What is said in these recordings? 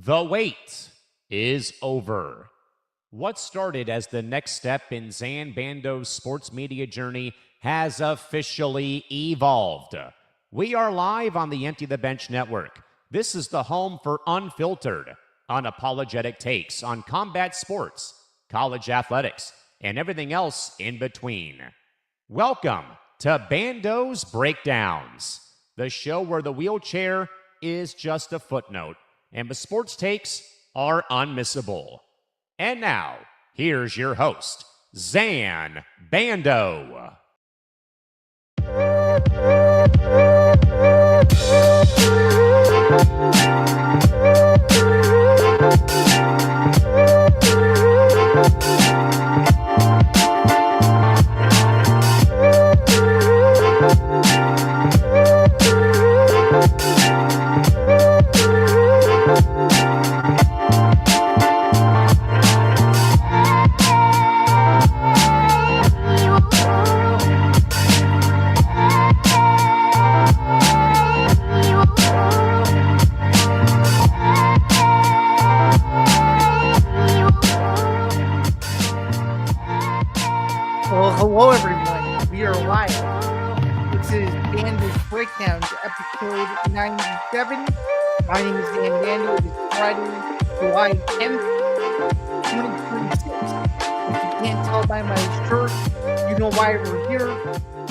The wait is over. What started as the next step in Zain Bando's sports media journey has officially evolved. We are live on the ETB Network. This is the home for unfiltered, unapologetic takes on combat sports, college athletics, and everything else in between. Welcome to Bando's Breakdowns, the show where the wheelchair is just a footnote and the sports takes are unmissable. And now, here's your host, Zain Bando. Hello everyone, we are live. This is Bando's Breakdowns, episode 97. My name is Zain Bando. It is Friday, July 10th, 2026. If you can't tell by my shirt, you know why we're here,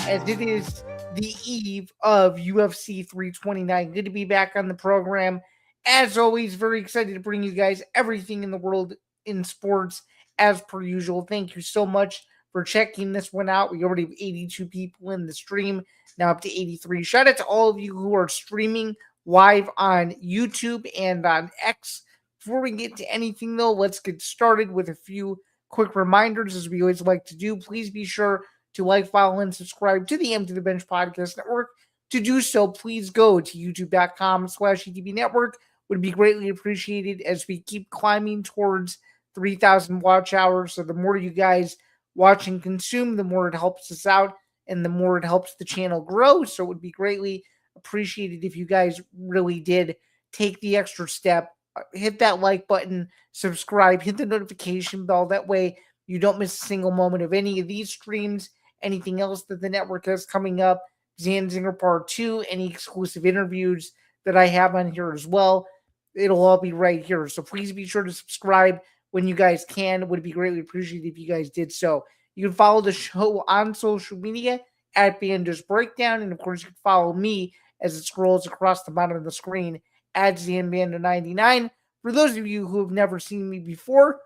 as it is the eve of UFC 329. Good to be back on the program. As always, very excited to bring you guys everything in the world in sports as per usual. Thank you so much for checking this one out. We already have 82 people in the stream, now up to 83. Shout out to all of you who are streaming live on YouTube and on X. Before we get to anything though, let's get started with a few quick reminders, as we always like to do. Please be sure to like, follow, and subscribe to the Empty the Bench Podcast Network. To do so, please go to youtube.com/ETB Network. Would be greatly appreciated as we keep climbing towards 3,000 watch hours. So the more you guys watch and consume, the more it helps us out and the more it helps the channel grow. So it would be greatly appreciated if you guys really did take the extra step, hit that like button, subscribe, hit the notification bell. That way you don't miss a single moment of any of these streams, anything else that the network has coming up, Zanzinger Part 2, any exclusive interviews that I have on here as well. It'll all be right here. So please be sure to subscribe when you guys can. It would be greatly appreciated if you guys did so. You can follow the show on social media at Bando's Breakdown. And of course, you can follow me as it scrolls across the bottom of the screen at Zain Bando 99. For those of you who have never seen me before,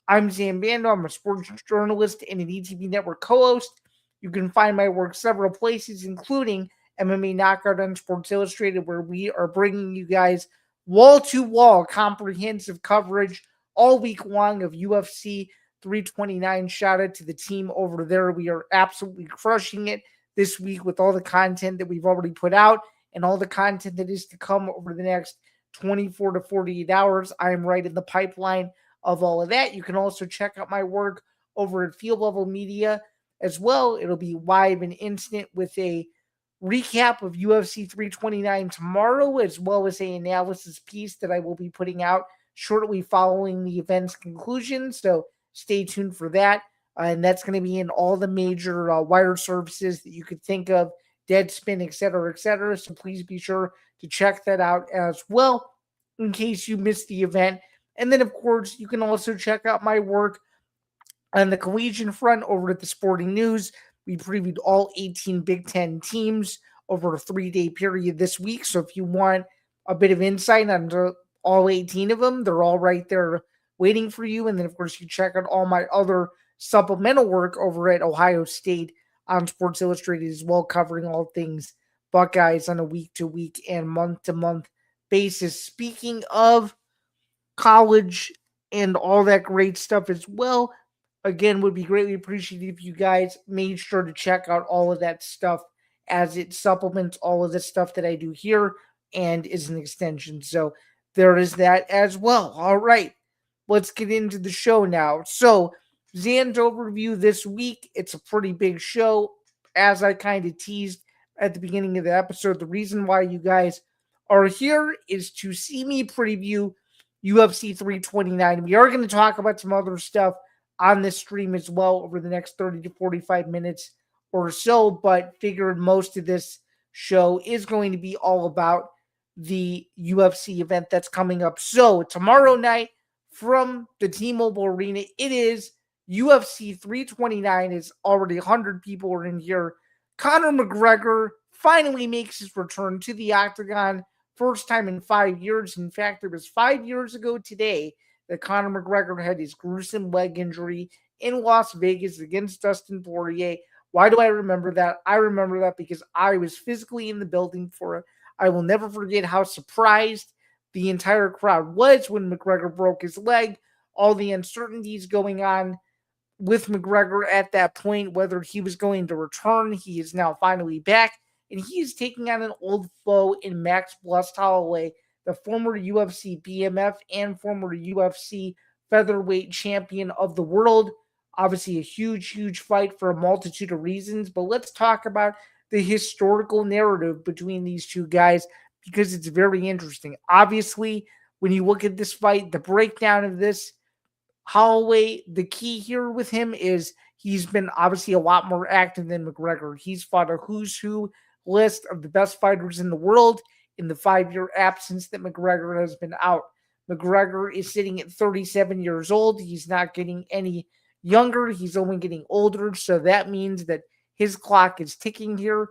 I'm Zain Bando. I'm a sports journalist and an ETB Network co-host. You can find my work several places, including MMA Knockout on Sports Illustrated, where we are bringing you guys wall-to-wall comprehensive coverage all week long of UFC 329. Shout out to the team over there. We are absolutely crushing it this week with all the content that we've already put out and all the content that is to come over the next 24 to 48 hours. I am right in the pipeline of all of that. You can also check out my work over at Field Level Media as well. It'll be live and instant with a recap of UFC 329 tomorrow, as well as an analysis piece that I will be putting out shortly following the event's conclusion. So stay tuned for that. And that's going to be in all the major wire services that you could think of, Deadspin, et cetera, et cetera. So please be sure to check that out as well in case you missed the event. And then, of course, you can also check out my work on the collegiate front over at the Sporting News. We previewed all 18 Big Ten teams over a 3-day period this week. So if you want a bit of insight on all 18 of them, they're all right there waiting for you. And then, of course, you check out all my other supplemental work over at Ohio State on Sports Illustrated as well, covering all things Buckeyes on a week-to-week and month-to-month basis. Speaking of college and all that great stuff as well, again, would be greatly appreciated if you guys made sure to check out all of that stuff as it supplements all of the stuff that I do here and is an extension. So there is that as well. All right, let's get into the show now. So Zan's overview this week, it's a pretty big show. As I kind of teased at the beginning of the episode, the reason why you guys are here is to see me preview UFC 329. We are going to talk about some other stuff on this stream as well over the next 30 to 45 minutes or so, but figured most of this show is going to be all about the UFC event that's coming up. So tomorrow night from the T-Mobile Arena, it is UFC 329. It's already 100 people are in here. Conor McGregor finally makes his return to the octagon. First time in 5 years. In fact, it was 5 years ago today that Conor McGregor had his gruesome leg injury in Las Vegas against Dustin Poirier. Why do I remember that? I remember that because I was physically in the building for it. I will never forget how surprised the entire crowd was when McGregor broke his leg, all the uncertainties going on with McGregor at that point, whether he was going to return. He is now finally back, and he is taking on an old foe in Max Holloway, the former UFC BMF and former UFC featherweight champion of the world. Obviously, a huge, huge fight for a multitude of reasons, but let's talk about the historical narrative between these two guys because it's very interesting. Obviously, when you look at this fight, the breakdown of this, Holloway, the key here with him is he's been obviously a lot more active than McGregor. He's fought a who's who list of the best fighters in the world in the 5 year absence that McGregor has been out. McGregor is sitting at 37 years old. He's not getting any younger. He's only getting older. So that means that his clock is ticking here.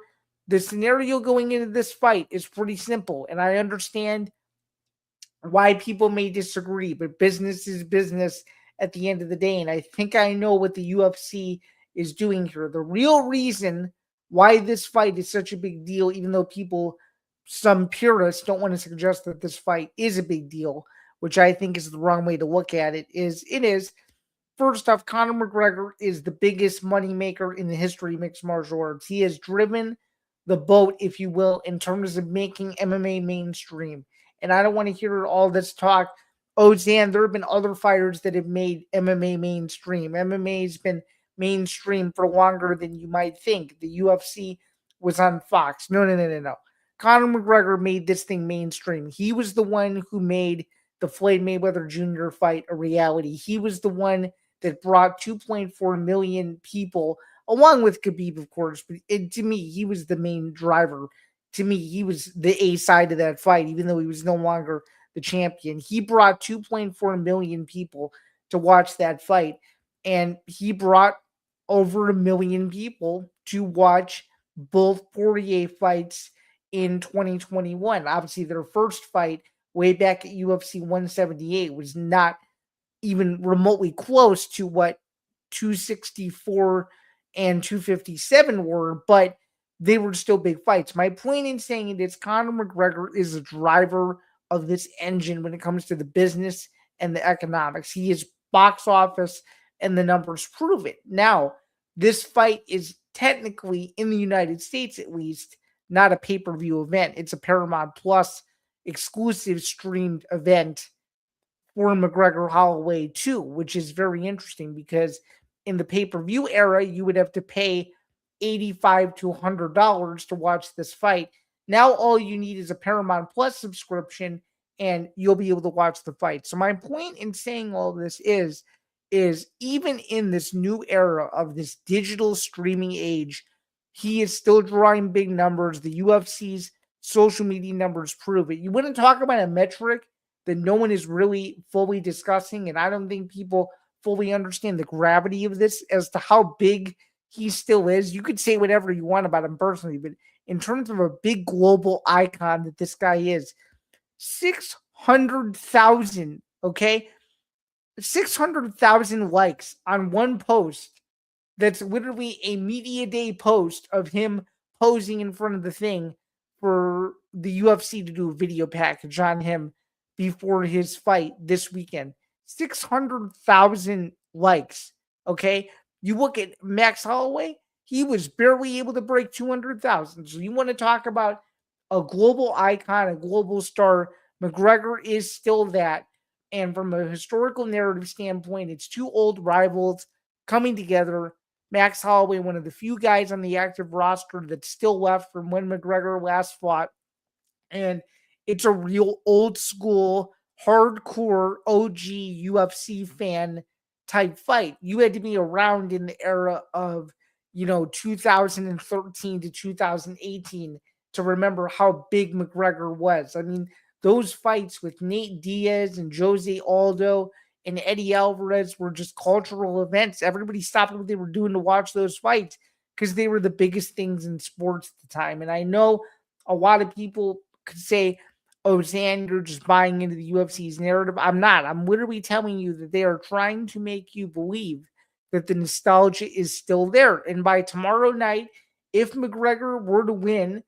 The scenario going into this fight is pretty simple. And I understand why people may disagree, but business is business at the end of the day. And I think I know what the UFC is doing here. The real reason why this fight is such a big deal, even though some purists don't want to suggest that this fight is a big deal, which I think is the wrong way to look at it, is first off, Conor McGregor is the biggest moneymaker in the history of mixed martial arts. He has driven the boat, if you will, in terms of making MMA mainstream. And I don't want to hear all this talk. Oh, Zan, there have been other fighters that have made MMA mainstream. MMA has been mainstream for longer than you might think. The UFC was on Fox. No. Conor McGregor made this thing mainstream. He was the one who made the Floyd Mayweather Jr. fight a reality. He was the one that brought 2.4 million people, along with Khabib, of course. But to me, he was the main driver. To me, he was the A side of that fight, even though he was no longer the champion. He brought 2.4 million people to watch that fight, and he brought over 1 million people to watch both Poirier fights in 2021. Obviously, their first fight way back at UFC 178 was not even remotely close to what 264 and 257 were, but they were still big fights. My point in saying it is Conor McGregor is a driver of this engine when it comes to the business and the economics. He is box office, and the numbers prove it. Now, this fight is technically, in the United States at least, not a pay-per-view event. It's a Paramount Plus exclusive streamed event for McGregor Holloway too, which is very interesting because in the pay-per-view era, you would have to pay $85 to $100 to watch this fight. Now all you need is a Paramount Plus subscription and you'll be able to watch the fight. So my point in saying all this is even in this new era of this digital streaming age, he is still drawing big numbers. The UFC's social media numbers prove it. You wouldn't talk about a metric that no one is really fully discussing, and I don't think people fully understand the gravity of this as to how big he still is. You could say whatever you want about him personally, but in terms of a big global icon that this guy is, 600,000, okay? 600,000 likes on one post that's literally a media day post of him posing in front of the thing for the UFC to do a video package on him before his fight this weekend. 600,000 likes, okay? You look at Max Holloway, he was barely able to break 200,000. So you want to talk about a global icon, a global star. McGregor is still that. And from a historical narrative standpoint, it's two old rivals coming together. Max Holloway, one of the few guys on the active roster that's still left from when McGregor last fought. And it's a real old school hardcore OG UFC fan type fight. You had to be around in the era of, 2013 to 2018 to remember how big McGregor was. I mean, those fights with Nate Diaz and Jose Aldo and Eddie Alvarez were just cultural events. Everybody stopped what they were doing to watch those fights because they were the biggest things in sports at the time. And I know a lot of people could say, oh, Zan, you're just buying into the UFC's narrative. I'm not. I'm literally telling you that they are trying to make you believe that the nostalgia is still there. And by tomorrow night, if McGregor were to win,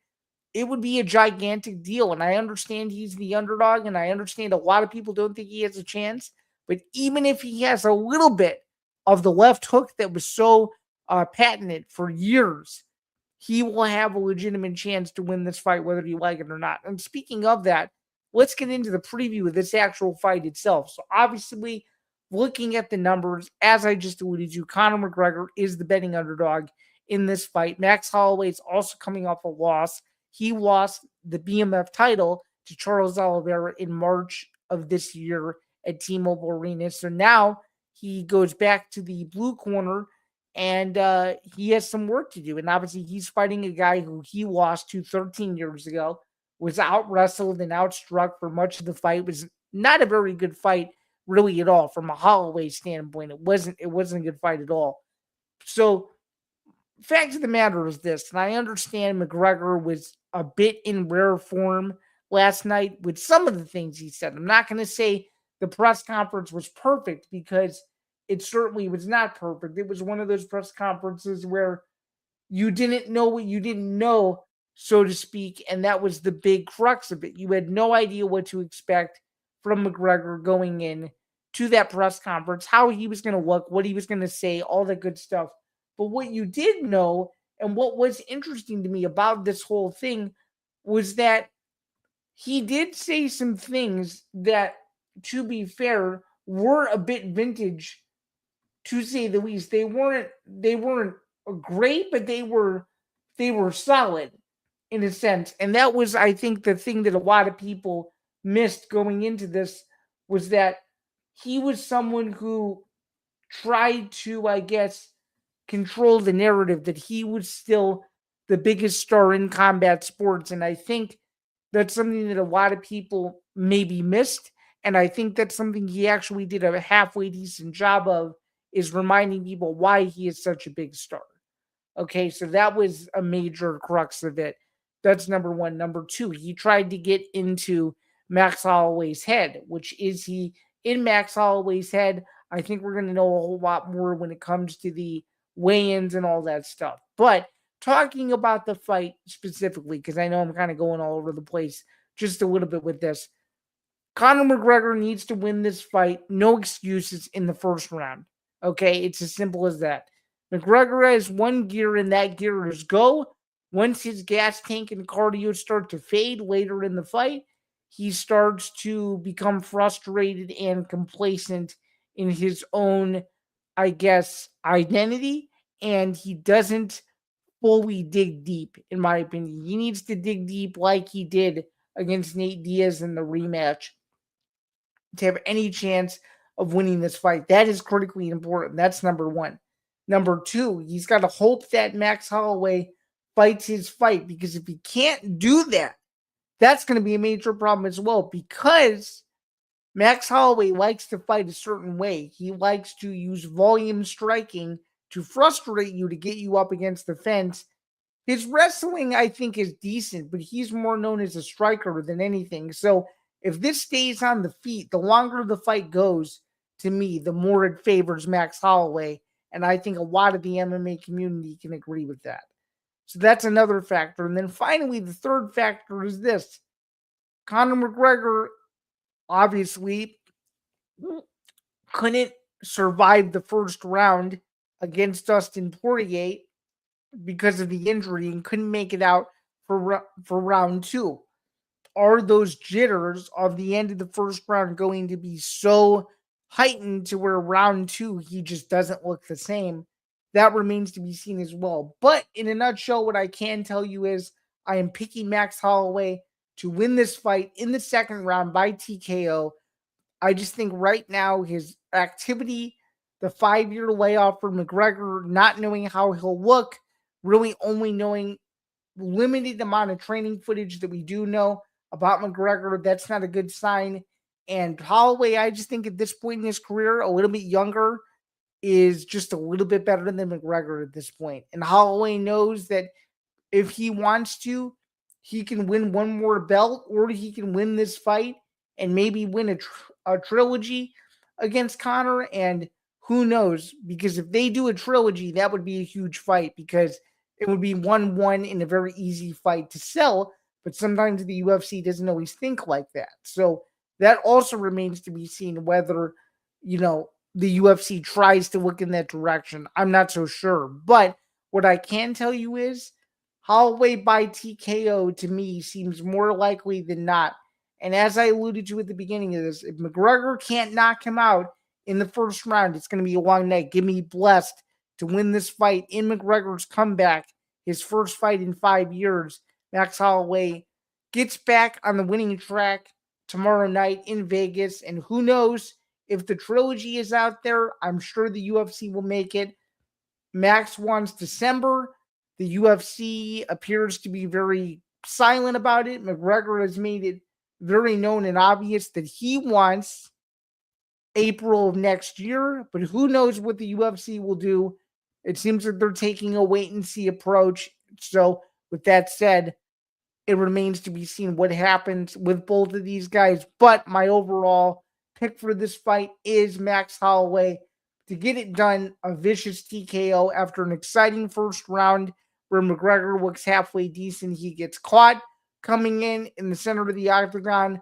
it would be a gigantic deal. And I understand he's the underdog, and I understand a lot of people don't think he has a chance. But even if he has a little bit of the left hook that was so patented for years, he will have a legitimate chance to win this fight, whether you like it or not. And speaking of that, let's get into the preview of this actual fight itself. So obviously, looking at the numbers, as I just alluded to, Conor McGregor is the betting underdog in this fight. Max Holloway is also coming off a loss. He lost the BMF title to Charles Oliveira in March of this year at T-Mobile Arena. So now he goes back to the blue corner, and he has some work to do. And obviously, he's fighting a guy who he lost to 13 years ago, was out wrestled and outstruck for much of the fight. It was not a very good fight, really, at all. From a Holloway standpoint, it wasn't a good fight at all. So, fact of the matter is this, and I understand McGregor was a bit in rare form last night with some of the things he said. I'm not going to say the press conference was perfect, because it certainly was not perfect. It was one of those press conferences where you didn't know what you didn't know, so to speak, and that was the big crux of it. You had no idea what to expect from McGregor going in to that press conference, how he was going to look, what he was going to say, all that good stuff. But what you did know, and what was interesting to me about this whole thing, was that he did say some things that, to be fair, were a bit vintage, to say the least. They weren't great, but they were solid in a sense. And that was, I think, the thing that a lot of people missed going into this, was that he was someone who tried to, I guess, control the narrative that he was still the biggest star in combat sports. And I think that's something that a lot of people maybe missed. And I think that's something he actually did a halfway decent job of, is reminding people why he is such a big star. Okay, so that was a major crux of it. That's number one. Number two, he tried to get into Max Holloway's head, which is he in Max Holloway's head. I think we're going to know a whole lot more when it comes to the weigh-ins and all that stuff. But talking about the fight specifically, because I know I'm kind of going all over the place just a little bit with this, Conor McGregor needs to win this fight. No excuses in the first round. Okay, it's as simple as that. McGregor has one gear, and that gear is go. Once his gas tank and cardio start to fade later in the fight, he starts to become frustrated and complacent in his own, I guess, identity, and he doesn't fully dig deep, in my opinion. He needs to dig deep like he did against Nate Diaz in the rematch to have any chance of winning this fight. That is critically important. That's number one. Number two, he's got to hope that Max Holloway fights his fight, because if he can't do that, that's going to be a major problem as well, because Max Holloway likes to fight a certain way. He likes to use volume striking to frustrate you, to get you up against the fence. His wrestling, I think, is decent, but he's more known as a striker than anything. So if this stays on the feet, the longer the fight goes, to me, the more it favors Max Holloway. And I think a lot of the MMA community can agree with that. So that's another factor. And then finally, the third factor is this. Conor McGregor obviously couldn't survive the first round against Dustin Poirier because of the injury, and couldn't make it out for round two. Are those jitters of the end of the first round going to be so heightened to where round two he just doesn't look the same? That remains to be seen as well. But in a nutshell, what I can tell you is I am picking Max Holloway to win this fight in the second round by TKO. I just think right now his activity, the 5-year layoff for McGregor, not knowing how he'll look, really only knowing limited amount of training footage that we do know about McGregor, that's not a good sign. And Holloway, I just think at this point in his career, a little bit younger, is just a little bit better than McGregor at this point. And Holloway knows that if he wants to, he can win one more belt, or he can win this fight and maybe win a trilogy against Conor. And who knows? Because if they do a trilogy, that would be a huge fight, because it would be 1-1 in a very easy fight to sell. But sometimes the UFC doesn't always think like that. So that also remains to be seen whether, the UFC tries to look in that direction. I'm not so sure. But what I can tell you is Holloway by TKO to me seems more likely than not. And as I alluded to at the beginning of this, if McGregor can't knock him out in the first round, it's going to be a long night. Give me blessed to win this fight in McGregor's comeback, his first fight in 5 years. Max Holloway gets back on the winning track tomorrow night in Vegas. And who knows if the trilogy is out there? I'm sure the UFC will make it. Max wants December. The UFC appears to be very silent about it. McGregor has made it very known and obvious that he wants April of next year, but who knows what the UFC will do. It seems that they're taking a wait and see approach. So, with that said, it remains to be seen what happens with both of these guys. But my overall pick for this fight is Max Holloway to get it done, a vicious TKO after an exciting first round where McGregor looks halfway decent. He gets caught coming in the center of the octagon,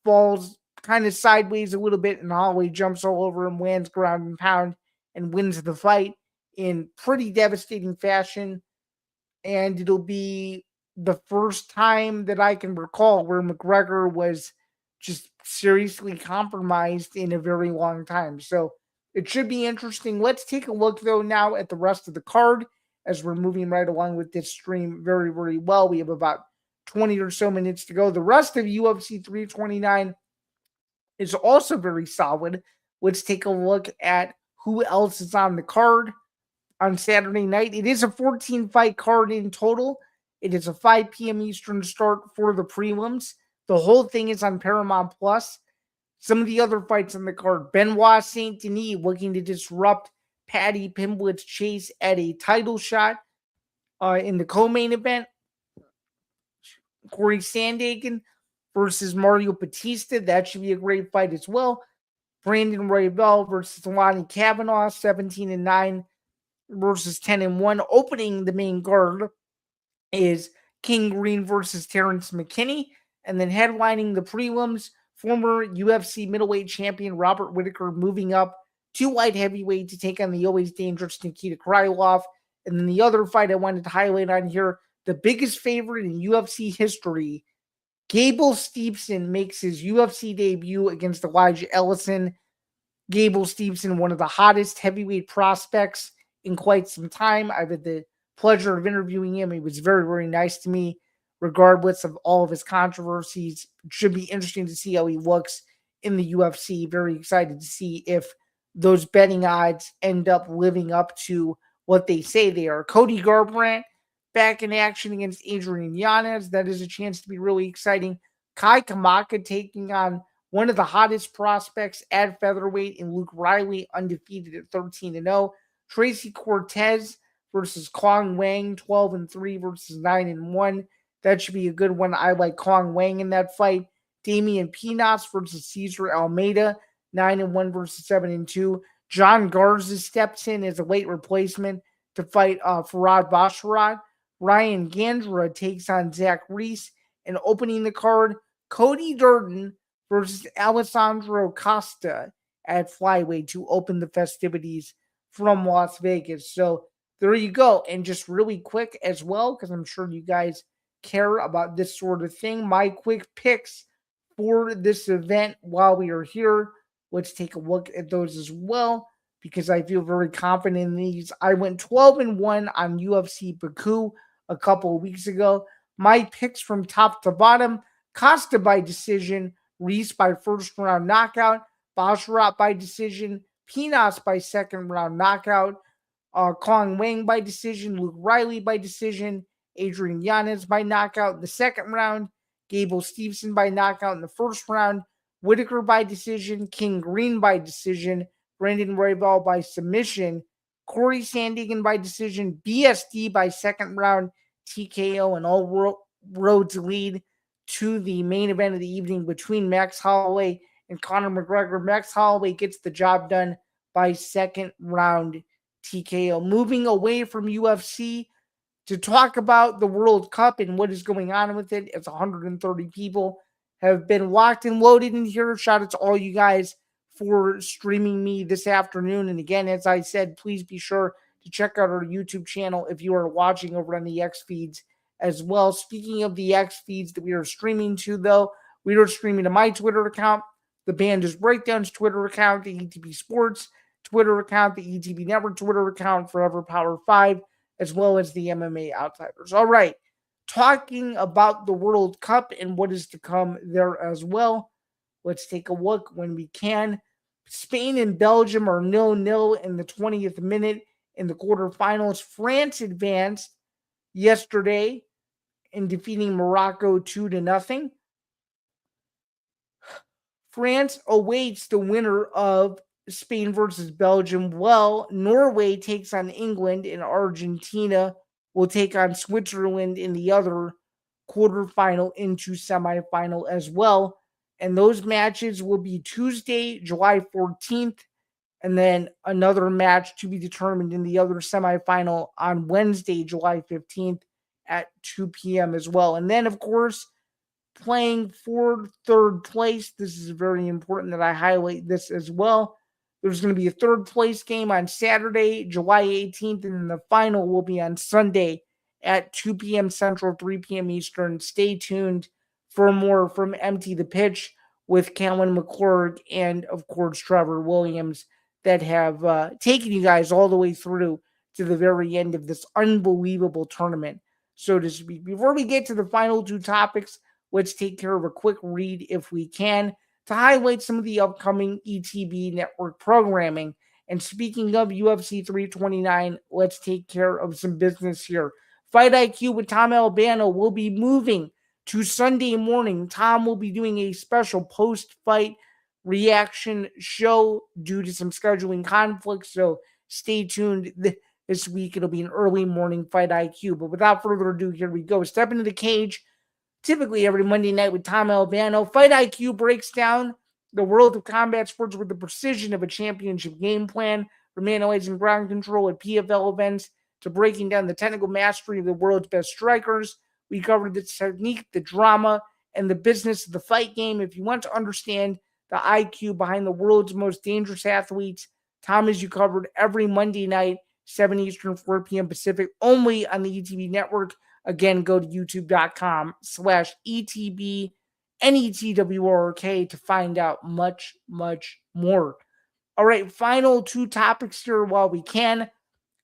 falls kind of sideways a little bit, and Holloway jumps all over him, lands ground and pound, and wins the fight in pretty devastating fashion. And it'll be the first time that I can recall where McGregor was just seriously compromised in a very long time. So it should be interesting. Let's take a look, though, now at the rest of the card as we're moving right along with this stream very, very well. We have about 20 or so minutes to go. The rest of UFC 329 is also very solid. Let's take a look at who else is on the card on Saturday night. It is a 14-fight card in total. It is a 5 p.m. Eastern start for the prelims. The whole thing is on Paramount Plus. Some of the other fights on the card: Benoit Saint Denis looking to disrupt Paddy Pimblett's chase at a title shot in the co-main event. Corey Sandhagen versus Mario Batista. That should be a great fight as well. Brandon Royval versus Lonnie Kavanaugh, 17-9 versus 10-1. Opening the main card is King Green versus Terrence McKinney. And then headlining the prelims, former UFC middleweight champion Robert Whittaker moving up to light heavyweight to take on the always dangerous Nikita Krylov. And then the other fight I wanted to highlight on here, the biggest favorite in UFC history, Gable Stevenson makes his UFC debut against Elijah Ellison. Gable Stevenson, one of the hottest heavyweight prospects in quite some time. I've had the pleasure of interviewing him. He was very, very nice to me, regardless of all of his controversies. It should be interesting to see how he looks in the UFC. Very excited to see if those betting odds end up living up to what they say they are. Cody Garbrandt back in action against Adrian Yanez. That is a chance to be really exciting. Kai Kamaka taking on one of the hottest prospects at featherweight in Luke Riley, undefeated at 13-0. Tracy Cortez versus Kong Wang, 12-3 versus 9-1. That should be a good one. I like Kong Wang in that fight. Damian Pinas versus Cesar Almeida, 9-1 versus 7-2. John Garza steps in as a late replacement to fight Farad Basharat. Ryan Gandra takes on Zach Reese. And opening the card, Cody Durden versus Alessandro Costa at flyweight to open the festivities from Las Vegas. So there you go. And just really quick as well, because I'm sure you guys care about this sort of thing, my quick picks for this event while we are here. Let's take a look at those as well, because I feel very confident in these. I went 12-1 on UFC Baku a couple of weeks ago. My picks from top to bottom: Costa by decision, Reese by first round knockout, Basharat by decision, Pinas by second round knockout, Kong Wang by decision, Luke Riley by decision, Adrian Yanez by knockout in the second round, Gable Stevenson by knockout in the first round, Whitaker by decision, King Green by decision, Brandon Royval by submission, Corey Sandhagen by decision, BSD by second round, TKO, and all roads lead to the main event of the evening between Max Holloway and Conor McGregor. Max Holloway gets the job done by second round TKO. Moving away from UFC to talk about the World Cup and what is going on with it, as 130 people have been locked and loaded in here. Shout out to all you guys for streaming me this afternoon. And again, as I said, please be sure to check out our YouTube channel if you are watching over on the X feeds as well. Speaking of the X feeds that we are streaming to, though, we are streaming to my Twitter account, the Bandos Breakdowns Twitter account, the ETB Sports Twitter account, the ETB Network Twitter account, Forever Power 5, as well as the MMA Outsiders. All right, talking about the World Cup and what is to come there as well. Let's take a look when we can. Spain and Belgium are 0-0 in the 20th minute in the quarterfinals. France advanced yesterday in defeating Morocco 2-0. France awaits the winner of Spain versus Belgium. Well, Norway takes on England, and Argentina will take on Switzerland in the other quarterfinal into semifinal as well. And those matches will be Tuesday, July 14th, and then another match to be determined in the other semifinal on Wednesday, July 15th at 2 p.m. as well. And then, of course, playing for third place. This is very important that I highlight this as well. There's going to be a third place game on Saturday, July 18th, and then the final will be on Sunday at 2 p.m. Central, 3 p.m. Eastern. Stay tuned for more from Empty the Pitch with Callan McClurg and, of course, Trevor Williams that have taken you guys all the way through to the very end of this unbelievable tournament, so to speak. Before we get to the final two topics, let's take care of a quick read, if we can, to highlight some of the upcoming ETB Network programming. And speaking of UFC 329, let's take care of some business here. Fight IQ with Tom Albano will be moving to Sunday morning. Tom will be doing a special post-fight reaction show due to some scheduling conflicts, so stay tuned this week. It'll be an early morning Fight IQ. But without further ado, here we go. Step into the cage, typically every Monday night with Tom Albano. Fight IQ breaks down the world of combat sports with the precision of a championship game plan, from analyzing ground control at PFL events to breaking down the technical mastery of the world's best strikers. We covered the technique, the drama, and the business of the fight game. If you want to understand the IQ behind the world's most dangerous athletes, Tom has you covered every Monday night, 7 Eastern, 4 p.m. Pacific, only on the ETB Network. Again, go to youtube.com/ETB NETWRK to find out much, much more. All right, final two topics here while we can.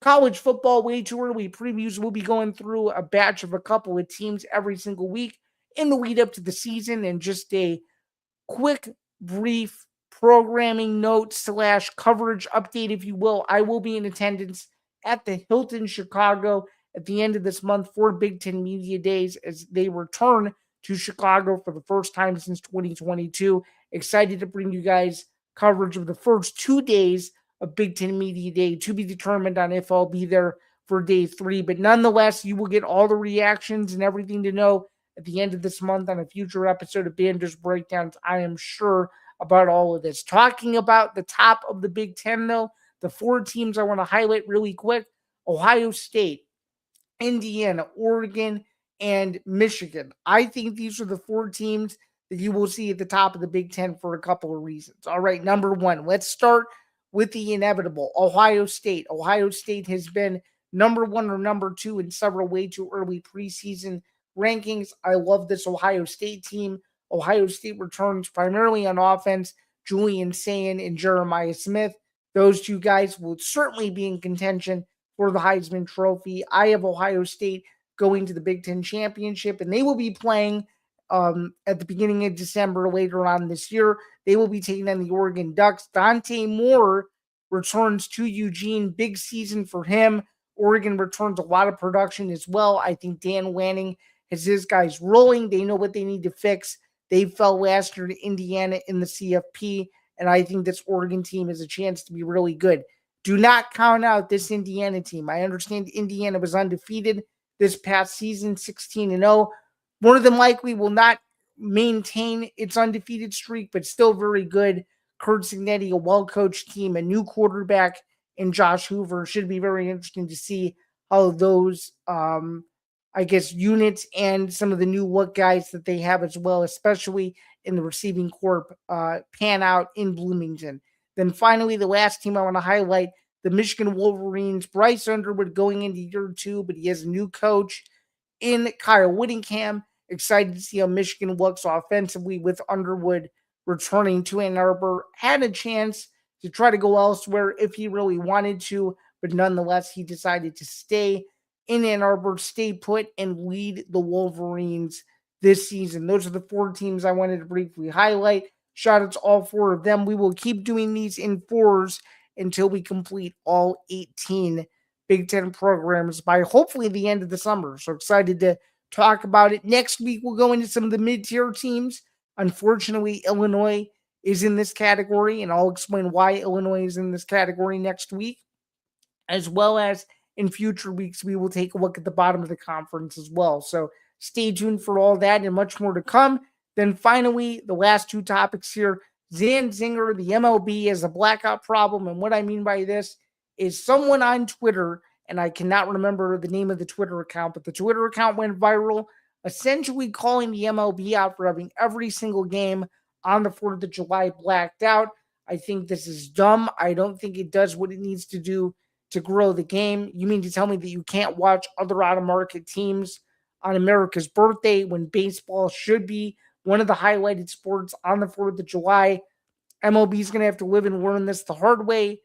College football, way too early previews. We'll be going through a batch of a couple of teams every single week in the lead up to the season, and just a quick, brief programming note / coverage update, if you will. I will be in attendance at the Hilton Chicago at the end of this month for Big Ten Media Days as they return to Chicago for the first time since 2022. Excited to bring you guys coverage of the first 2 days of Big Ten Media Day, to be determined on if I'll be there for day 3. But nonetheless, you will get all the reactions and everything to know at the end of this month on a future episode of Bandos Breakdowns. I am sure about all of this. Talking about the top of the Big Ten, though, the 4 teams I want to highlight really quick: Ohio State, Indiana, Oregon, and Michigan. I think these are the 4 teams that you will see at the top of the Big Ten for a couple of reasons. All right, number one, let's start with the inevitable, Ohio State. Ohio State has been number 1 or number 2 in several way too early preseason rankings. I love this Ohio State team. Ohio State returns primarily on offense, Julian Sayin and Jeremiah Smith. Those 2 guys will certainly be in contention for the Heisman Trophy. I have Ohio State going to the Big Ten Championship, and they will be playing at the beginning of December later on this year. They will be taking on the Oregon Ducks. Dante Moore returns to Eugene. Big season for him. Oregon returns a lot of production as well. I think Dan Lanning has his guys rolling. They know what they need to fix. They fell last year to Indiana in the CFP, and I think this Oregon team has a chance to be really good. Do not count out this Indiana team. I understand Indiana was undefeated this past season, 16-0. One of them likely will not maintain its undefeated streak, but still very good. Kurt Signetti, a well-coached team, a new quarterback in Josh Hoover. Should be very interesting to see how those, units and some of the new look guys that they have as well, especially in the receiving corps, pan out in Bloomington. Then finally, the last team I want to highlight, the Michigan Wolverines. Bryce Underwood going into year 2, but he has a new coach in Kyle Whittingham. Excited to see how Michigan looks offensively with Underwood returning to Ann Arbor. Had a chance to try to go elsewhere if he really wanted to, but nonetheless, he decided to stay in Ann Arbor, stay put, and lead the Wolverines this season. Those are the 4 teams I wanted to briefly highlight. Shout out to all 4 of them. We will keep doing these in 4s until we complete all 18 Big Ten programs by hopefully the end of the summer. So excited to talk about it. Next week, we'll go into some of the mid-tier teams. Unfortunately, Illinois is in this category, and I'll explain why Illinois is in this category next week, as well as in future weeks, we will take a look at the bottom of the conference as well. So stay tuned for all that and much more to come. Then finally, the last 2 topics here. Zan Zinger, the MLB, has a blackout problem. And what I mean by this is someone on Twitter, and I cannot remember the name of the Twitter account, but the Twitter account went viral, essentially calling the MLB out for having every single game on the 4th of July blacked out. I think this is dumb. I don't think it does what it needs to do to grow the game. You mean to tell me that you can't watch other out-of-market teams on America's birthday when baseball should be one of the highlighted sports on the 4th of July? MLB is going to have to live and learn this the hard way.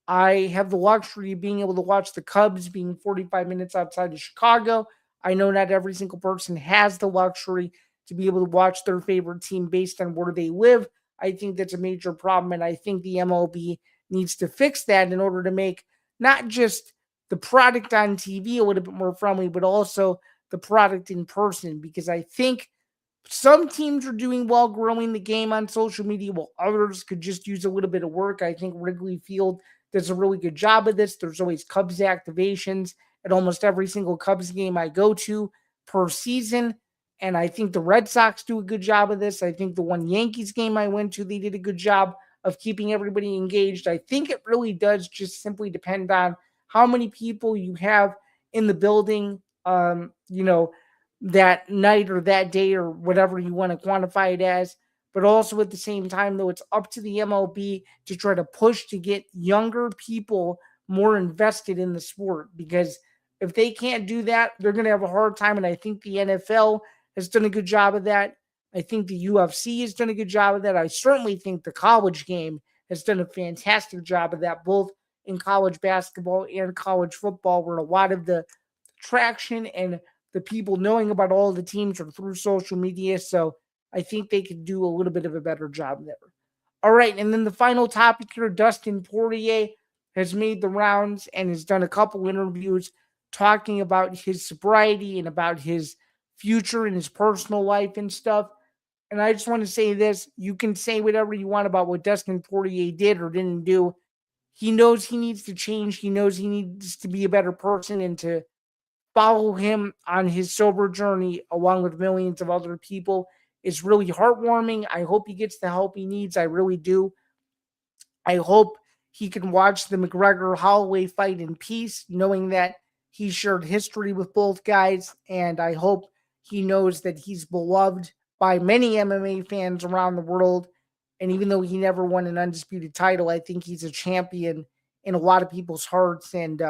I have the luxury of being able to watch the Cubs being 45 minutes outside of Chicago. I know not every single person has the luxury to be able to watch their favorite team based on where they live. I think that's a major problem, and I think the MLB needs to fix that in order to make not just the product on TV a little bit more friendly, but also the product in person, because I think some teams are doing well growing the game on social media, while others could just use a little bit of work. I think Wrigley Field does a really good job of this. There's always Cubs activations at almost every single Cubs game I go to per season. And I think the Red Sox do a good job of this. I think the one Yankees game I went to, they did a good job of keeping everybody engaged. I think it really does just simply depend on how many people you have in the building, that night or that day or whatever you want to quantify it as. But also at the same time, though, it's up to the MLB to try to push to get younger people more invested in the sport, because if they can't do that, they're going to have a hard time. And I think the NFL has done a good job of that. I think the UFC has done a good job of that. I certainly think the college game has done a fantastic job of that, both in college basketball and college football, where a lot of the traction and the people knowing about all the teams are through social media. So I think they could do a little bit of a better job there. All right, and then the final topic here, Dustin Poirier has made the rounds and has done a couple interviews talking about his sobriety and about his future and his personal life and stuff. And I just want to say this. You can say whatever you want about what Dustin Poirier did or didn't do. He knows he needs to change. He knows he needs to be a better person, and to follow him on his sober journey along with millions of other people is really heartwarming. I hope he gets the help he needs. I really do. I hope he can watch the McGregor Holloway fight in peace, knowing that he shared history with both guys. And I hope he knows that he's beloved by many MMA fans around the world. And even though he never won an undisputed title, I think he's a champion in a lot of people's hearts. And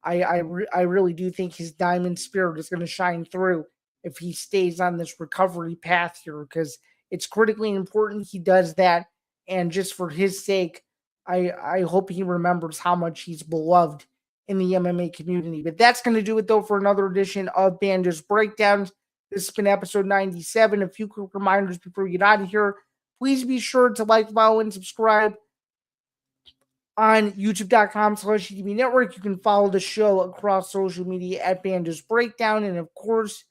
I really do think his diamond spirit is going to shine through if he stays on this recovery path here, because it's critically important he does that. And just for his sake, I hope he remembers how much he's beloved in the MMA community. But that's going to do it, though, for another edition of Bando's Breakdowns. This has been episode 97. A few quick reminders before we get out of here. Please be sure to like, follow, and subscribe on youtube.com/ETB Network. You can follow the show across social media at Bandos Breakdown. And of course,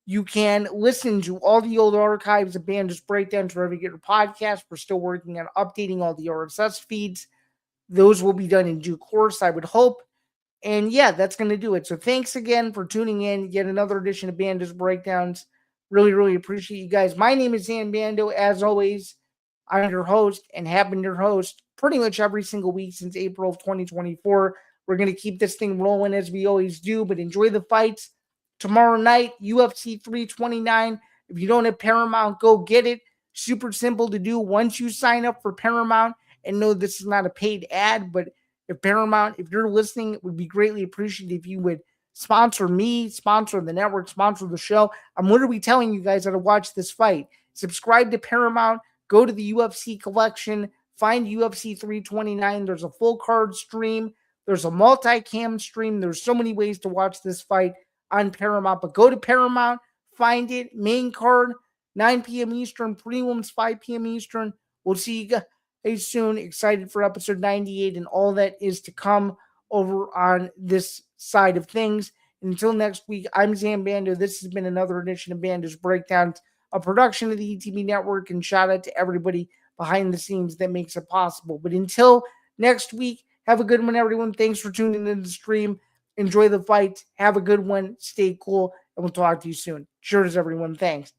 you can listen to all the old archives of Bandos Breakdown wherever you get your podcast. We're still working on updating all the RSS feeds. Those will be done in due course, I would hope. And yeah, that's going to do it. So thanks again for tuning in. Yet another edition of Bandos Breakdowns. Really, really appreciate you guys. My name is Zain Bando. As always, I'm your host and have been your host pretty much every single week since April of 2024. We're going to keep this thing rolling as we always do, but enjoy the fights. Tomorrow night, UFC 329. If you don't have Paramount, go get it. Super simple to do. Once you sign up for Paramount, and no, this is not a paid ad, but if Paramount, if you're listening, it would be greatly appreciated if you would sponsor me, sponsor the network, sponsor the show. I'm literally telling you guys how to watch this fight. Subscribe to Paramount, go to the UFC collection, find UFC 329. There's a full card stream. There's a multi-cam stream. There's so many ways to watch this fight on Paramount, but go to Paramount, find it, main card, 9 p.m. Eastern, prelims, 5 p.m. Eastern. We'll see you guys soon. Excited for episode 98 and all that is to come over on this side of things. Until next week, I'm Zain Bando. This has been another edition of Bando's Breakdowns, a production of the ETB Network, and shout out to everybody behind the scenes that makes it possible. But until next week, have a good one, everyone. Thanks for tuning in to the stream. Enjoy the fight. Have a good one. Stay cool. And we'll talk to you soon. Cheers, everyone. Thanks.